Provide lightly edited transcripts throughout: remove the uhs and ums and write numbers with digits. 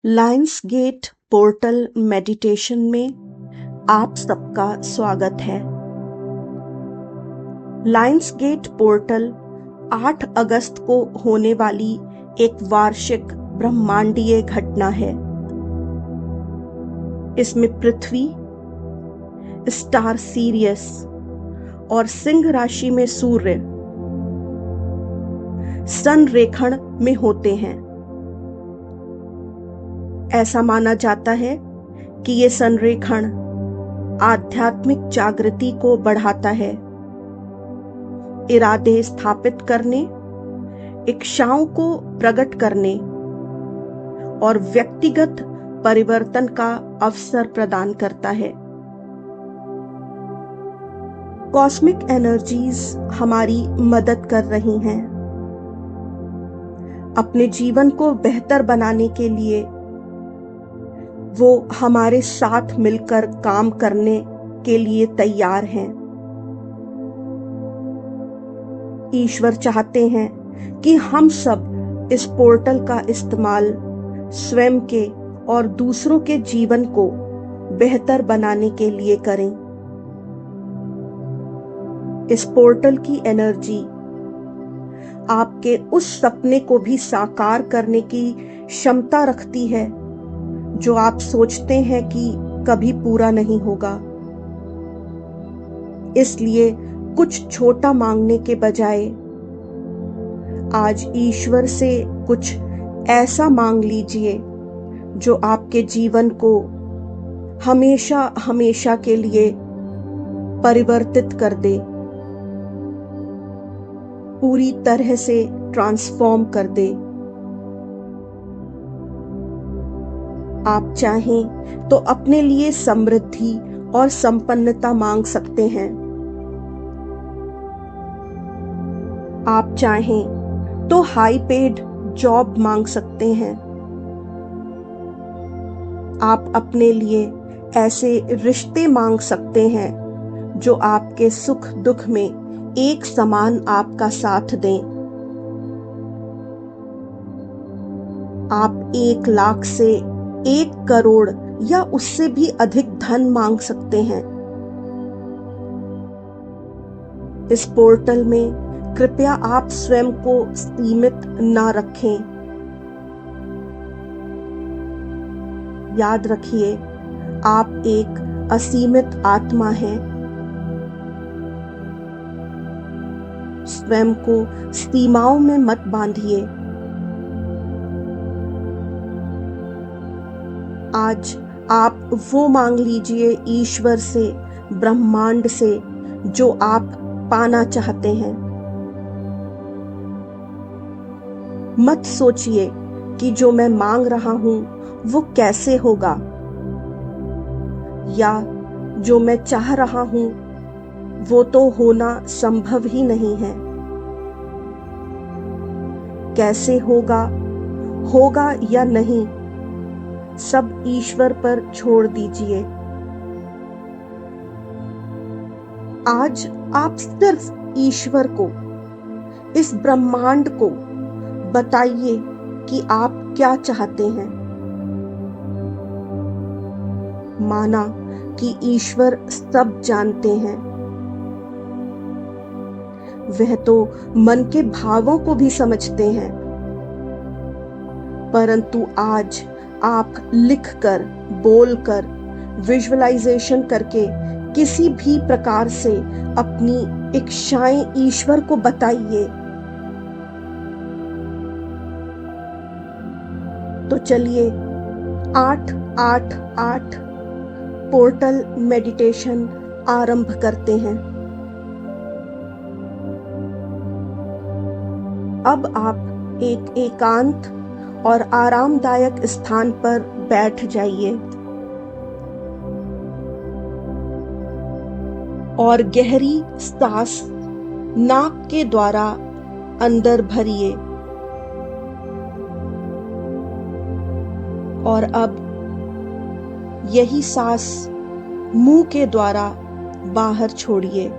Lions gate portal meditation में आप सबका स्वागत है। लायंस गेट पोर्टल 8 अगस्त को होने वाली एक वार्षिक ब्रह्मांडीय घटना है। इसमें पृथ्वी, स्टार सीरियस और सिंह राशि में सूर्य संरेखण में होते हैं। ऐसा माना जाता है कि ये संरेखण आध्यात्मिक जागृति को बढ़ाता है, इरादे स्थापित करने, इच्छाओं को प्रकट करने और व्यक्तिगत परिवर्तन का अवसर प्रदान करता है। कॉस्मिक एनर्जीज हमारी मदद कर रही हैं अपने जीवन को बेहतर बनाने के लिए। वो हमारे साथ मिलकर काम करने के लिए तैयार हैं। ईश्वर चाहते हैं कि हम सब इस पोर्टल का इस्तेमाल स्वयं के और दूसरों के जीवन को बेहतर बनाने के लिए करें। इस पोर्टल की एनर्जी आपके उस सपने को भी साकार करने की क्षमता रखती है जो आप सोचते हैं कि कभी पूरा नहीं होगा। इसलिए कुछ छोटा मांगने के बजाय आज ईश्वर से कुछ ऐसा मांग लीजिए जो आपके जीवन को हमेशा हमेशा के लिए परिवर्तित कर दे, पूरी तरह से ट्रांसफॉर्म कर दे। आप चाहें तो अपने लिए समृद्धि और संपन्नता मांग सकते हैं। आप चाहें तो हाई पेड जॉब मांग सकते हैं। आप अपने लिए ऐसे रिश्ते मांग सकते हैं जो आपके सुख दुख में एक समान आपका साथ दें। आप 1 लाख से 1 करोड़ या उससे भी अधिक धन मांग सकते हैं। इस पोर्टल में कृपया आप स्वयं को सीमित ना रखें। याद रखिए, आप एक असीमित आत्मा हैं। स्वयं को सीमाओं में मत बांधिए। आज आप वो मांग लीजिए ईश्वर से, ब्रह्मांड से, जो आप पाना चाहते हैं। मत सोचिए कि जो मैं मांग रहा हूं वो कैसे होगा, या जो मैं चाह रहा हूं वो तो होना संभव ही नहीं है। कैसे होगा, होगा या नहीं, सब ईश्वर पर छोड़ दीजिए। आज आप सिर्फ ईश्वर को, इस ब्रह्मांड को बताइए कि आप क्या चाहते हैं। माना कि ईश्वर सब जानते हैं। वह तो मन के भावों को भी समझते हैं, परंतु आज आप लिखकर, बोलकर, विजुअलाइजेशन करके किसी भी प्रकार से अपनी इच्छाएं ईश्वर को बताइए। तो चलिए 888 पोर्टल मेडिटेशन आरंभ करते हैं। अब आप एक एकांत और आरामदायक स्थान पर बैठ जाइए और गहरी सांस नाक के द्वारा अंदर भरिए और अब यही सांस मुंह के द्वारा बाहर छोड़िए।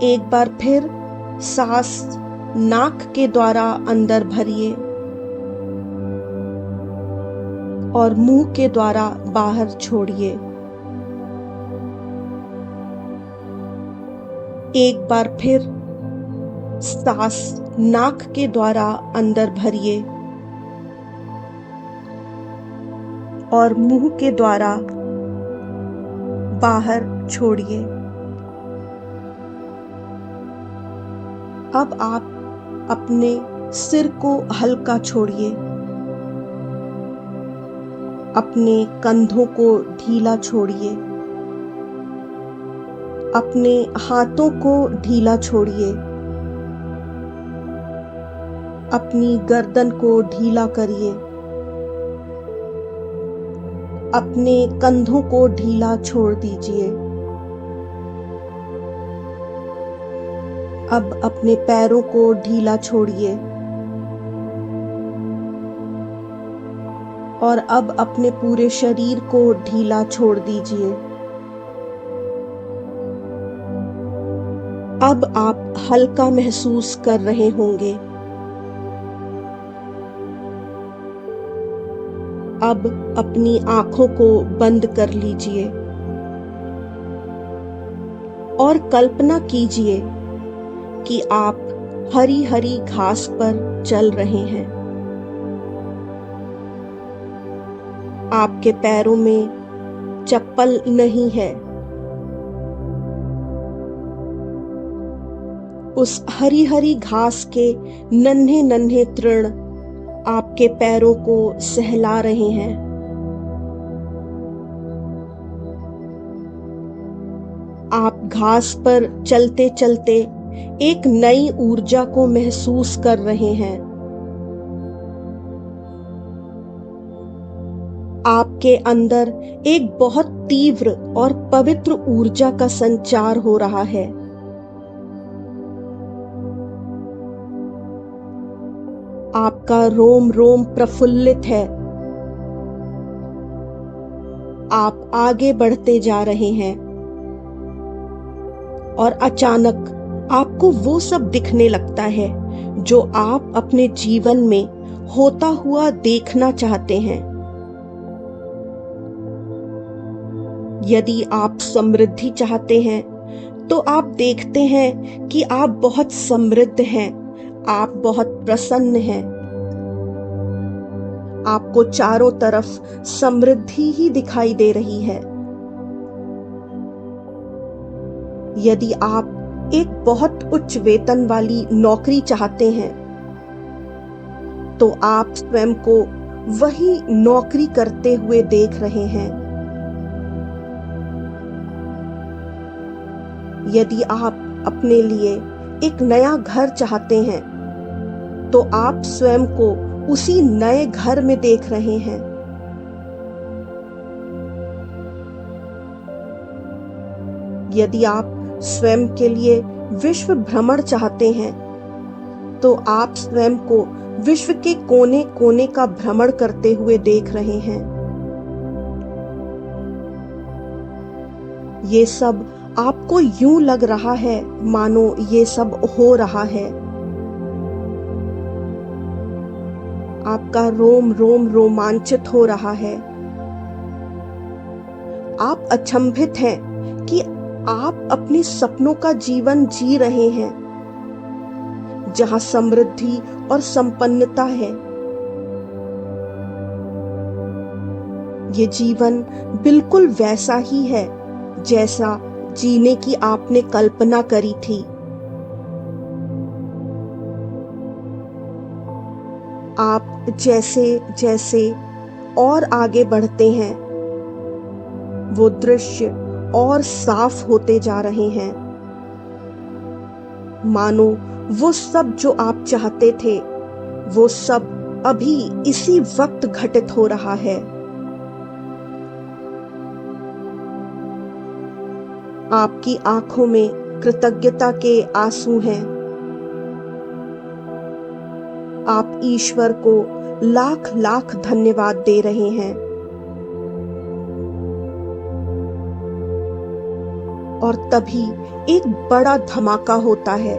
एक बार फिर सांस नाक के द्वारा अंदर भरिए और मुंह के द्वारा बाहर छोड़िए। एक बार फिर सांस नाक के द्वारा अंदर भरिए और मुंह के द्वारा बाहर छोड़िए। अब आप अपने सिर को हल्का छोड़िए, अपने कंधों को ढीला छोड़िए, अपने हाथों को ढीला छोड़िए, अपनी गर्दन को ढीला करिए, अपने कंधों को ढीला छोड़ दीजिए। अब अपने पैरों को ढीला छोड़िए और अब अपने पूरे शरीर को ढीला छोड़ दीजिए। अब आप हल्का महसूस कर रहे होंगे। अब अपनी आंखों को बंद कर लीजिए और कल्पना कीजिए कि आप हरी हरी घास पर चल रहे हैं। आपके पैरों में चप्पल नहीं है। उस हरी हरी घास के नन्हे नन्हे तृण आपके पैरों को सहला रहे हैं। आप घास पर चलते चलते एक नई ऊर्जा को महसूस कर रहे हैं। आपके अंदर एक बहुत तीव्र और पवित्र ऊर्जा का संचार हो रहा है। आपका रोम रोम प्रफुल्लित है। आप आगे बढ़ते जा रहे हैं और अचानक आपको वो सब दिखने लगता है जो आप अपने जीवन में होता हुआ देखना चाहते हैं। यदि आप समृद्धि चाहते हैं तो आप देखते हैं कि आप बहुत समृद्ध हैं, आप बहुत प्रसन्न हैं। आपको चारों तरफ समृद्धि ही दिखाई दे रही है। यदि आप एक बहुत उच्च वेतन वाली नौकरी चाहते हैं तो आप स्वयं को वही नौकरी करते हुए देख रहे हैं। यदि आप अपने लिए एक नया घर चाहते हैं तो आप स्वयं को उसी नए घर में देख रहे हैं। यदि आप स्वयं के लिए विश्व भ्रमण चाहते हैं तो आप स्वयं को विश्व के कोने कोने का भ्रमण करते हुए देख रहे हैं। ये सब आपको यूं लग रहा है मानो ये सब हो रहा है। आपका रोम रोम रोमांचित हो रहा है। आप अचंभित हैं कि आप अपने सपनों का जीवन जी रहे हैं जहां समृद्धि और संपन्नता है। ये जीवन बिल्कुल वैसा ही है जैसा जीने की आपने कल्पना करी थी। आप जैसे जैसे और आगे बढ़ते हैं वो दृश्य और साफ होते जा रहे हैं। मानो वो सब जो आप चाहते थे वो सब अभी इसी वक्त घटित हो रहा है। आपकी आंखों में कृतज्ञता के आंसू हैं। आप ईश्वर को लाख लाख धन्यवाद दे रहे हैं। और तभी एक बड़ा धमाका होता है।